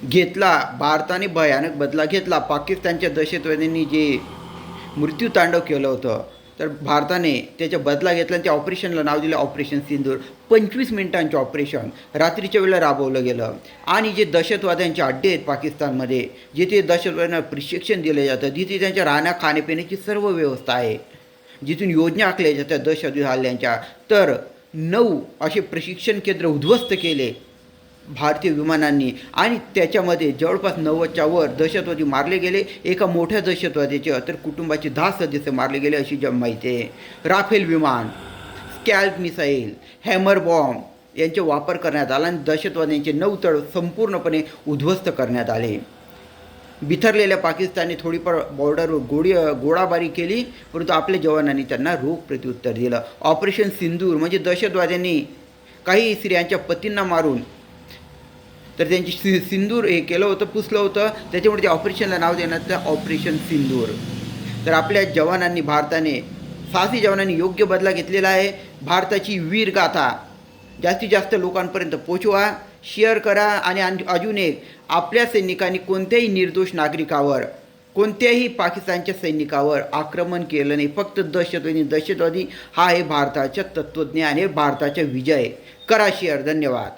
घेतला. भारताने भयानक बदला घेतला. पाकिस्तानच्या दहशतवाद्यांनी जे मृत्यूतांडव केलं होतं, तर भारताने त्याचा बदला घेतला आणि त्या ऑपरेशनला नाव दिलं ऑपरेशन सिंदूर. 25 मिनिटांचं ऑपरेशन रात्रीच्या वेळेला राबवलं गेलं आणि जे दहशतवाद्यांचे अड्डे आहेत पाकिस्तानमध्ये, जिथे दहशतवाद्यांना प्रशिक्षण दिलं जातं, जिथे त्यांच्या राहण्या खाण्यापिण्याची सर्व व्यवस्था आहे, जिथून योजना आखल्या जातात दहशतवादी हल्ल्यांच्या, तर 9 असे प्रशिक्षण केंद्र उद्ध्वस्त केले भारतीय विमानांनी आणि त्याच्यामध्ये जवळपास 90च्या वर दहशतवादी मारले गेले. एका मोठ्या दहशतवाद्याचे तर कुटुंबाचे 10 सदस्य मारले गेले अशी जी माहिती आहे. राफेल विमान, स्कॅल्प मिसाईल, हॅमर बॉम्ब यांचे वापर करण्यात आला आणि दहशतवाद्यांचे 9 तळ संपूर्णपणे उद्ध्वस्त करण्यात आले. बिथरलेल्या पाकिस्तानने थोडीफार बॉर्डरवर गोळाबारी केली, परंतु आपल्या जवानांनी त्यांना रोख प्रत्युत्तर दिलं. ऑपरेशन सिंदूर म्हणजे दहशतवाद्यांनी काही स्त्रियांच्या पतींना मारून तर त्यांची सिंदूर हे केलं होतं, पुसलं होतं, त्याच्यामुळे त्या ऑपरेशनला नाव देण्यात आलं ऑपरेशन सिंदूर. तर आपल्या जवानांनी, भारताने, साहसी जवानांनी योग्य बदला घेतलेला आहे. भारताची वीरगाथा जास्तीत जास्त लोकांपर्यंत पोचवा, शेअर करा आणि अजून एक, आपल्या सैनिकांनी कोणत्याही निर्दोष नागरिकावर, कोणत्याही पाकिस्तानच्या सैनिकावर आक्रमण केलं नाही. फक्त दहशतवादी हा आहे भारताच्या तत्त्वज्ञान, आहे भारताचा विजय. करा शेअर. धन्यवाद.